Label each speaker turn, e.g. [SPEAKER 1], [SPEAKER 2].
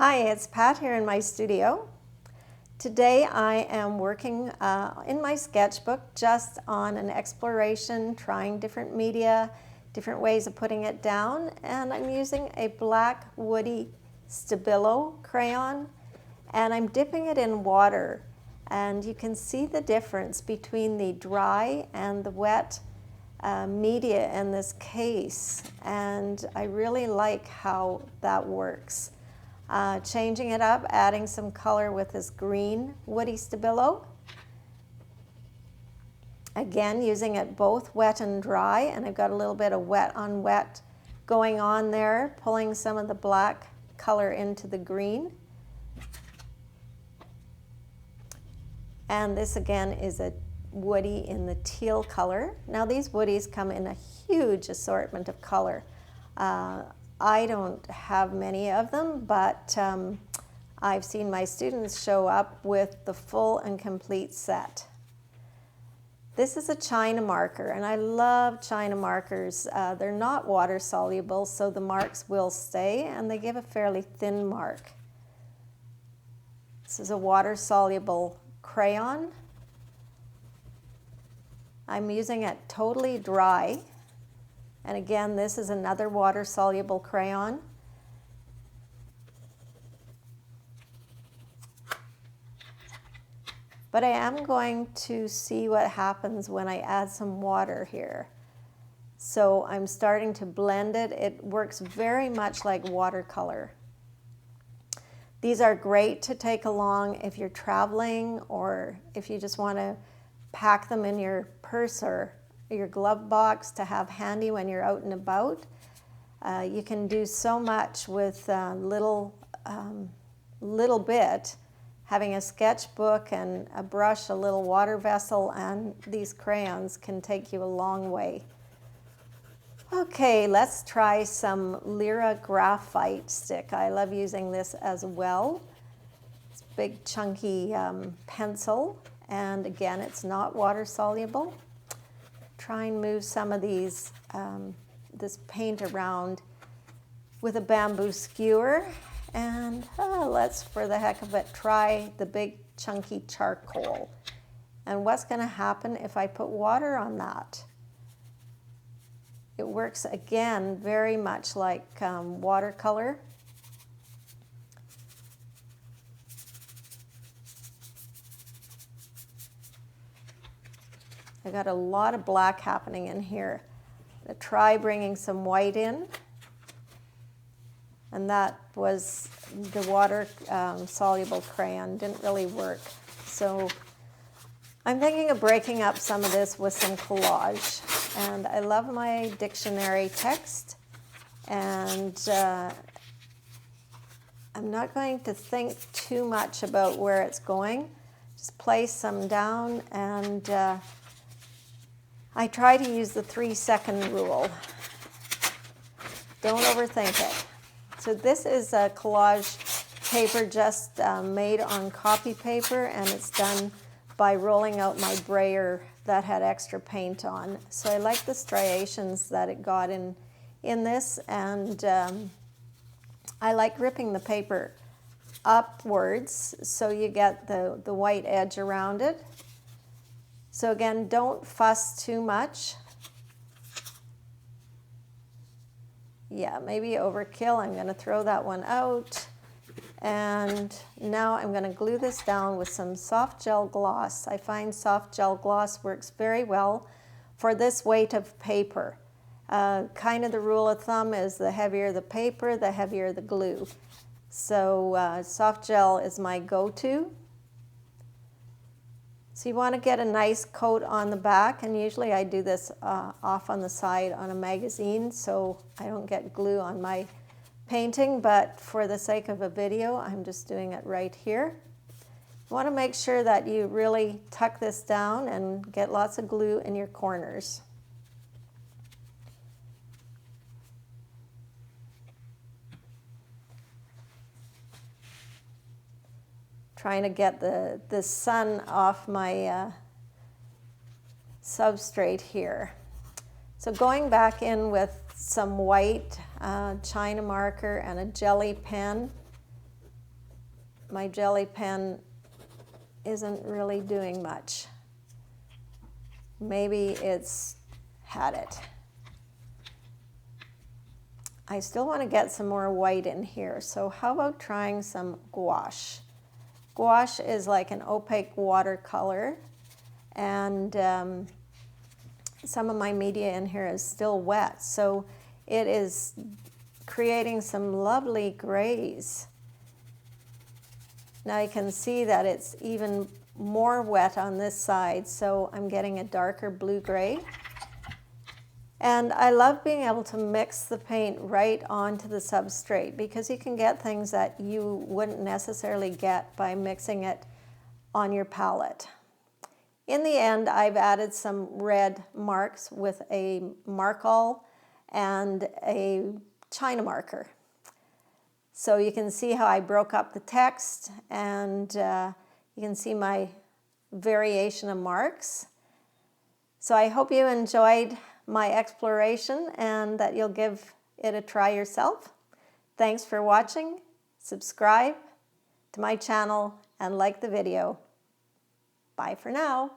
[SPEAKER 1] Hi, it's Pat here in my studio. Today I am working in my sketchbook just on an exploration, trying different media, different ways of putting it down, and I'm using a black woody Stabilo crayon and I'm dipping it in water, and you can see the difference between the dry and the wet media in this case, and I really like how that works. Changing it up, adding some color with this green woody Stabilo. Again, using it both wet and dry, and I've got a little bit of wet on wet going on there, pulling some of the black color into the green. And this again is a woody in the teal color. Now these woodies come in a huge assortment of color. I don't have many of them, but I've seen my students show up with the full and complete set. This is a China marker, and I love China markers. They're not water soluble, so the marks will stay, and they give a fairly thin mark. This is a water soluble crayon. I'm using it totally dry. And again, this is another water-soluble crayon. But I am going to see what happens when I add some water here. So I'm starting to blend it. It works very much like watercolor. These are great to take along if you're traveling or if you just want to pack them in your purse or your glove box to have handy when you're out and about. You can do so much with little bit. Having a sketchbook and a brush, a little water vessel, and these crayons can take you a long way. Okay, let's try some Lyra graphite stick. I love using this as well. It's a big chunky pencil, and again, it's not water soluble. Try and move some of these, this paint around with a bamboo skewer, and let's, for the heck of it, try the big chunky charcoal. And what's going to happen if I put water on that? It works again very much like watercolor. I got a lot of black happening in here. Try bringing some white in, and that was the water soluble crayon. Didn't really work. So I'm thinking of breaking up some of this with some collage. And I love my dictionary text, and I'm not going to think too much about where it's going. Just place some down, and I try to use the 3-second rule. Don't overthink it. So this is a collage paper just made on copy paper, and it's done by rolling out my brayer that had extra paint on. So I like the striations that it got in this, and I like ripping the paper upwards so you get the white edge around it. So again, don't fuss too much. Yeah, maybe overkill. I'm going to throw that one out. And now I'm going to glue this down with some soft gel gloss. I find soft gel gloss works very well for this weight of paper. Kind of the rule of thumb is the heavier the paper, the heavier the glue. So soft gel is my go-to. So you want to get a nice coat on the back, and usually I do this off on the side on a magazine so I don't get glue on my painting, but for the sake of a video, I'm just doing it right here. You want to make sure that you really tuck this down and get lots of glue in your corners. Trying to get the sun off my substrate here. So going back in with some white China marker and a jelly pen, my jelly pen isn't really doing much. Maybe it's had it. I still want to get some more white in here, so how about trying some gouache? Gouache is like an opaque watercolor, and some of my media in here is still wet, so it is creating some lovely grays. Now you can see that it's even more wet on this side, so I'm getting a darker blue-gray. And I love being able to mix the paint right onto the substrate, because you can get things that you wouldn't necessarily get by mixing it on your palette. In the end, I've added some red marks with a mark-all and a China marker. So you can see how I broke up the text, and you can see my variation of marks. So I hope you enjoyed my exploration and that you'll give it a try yourself. Thanks for watching. Subscribe to my channel and like the video. Bye for now.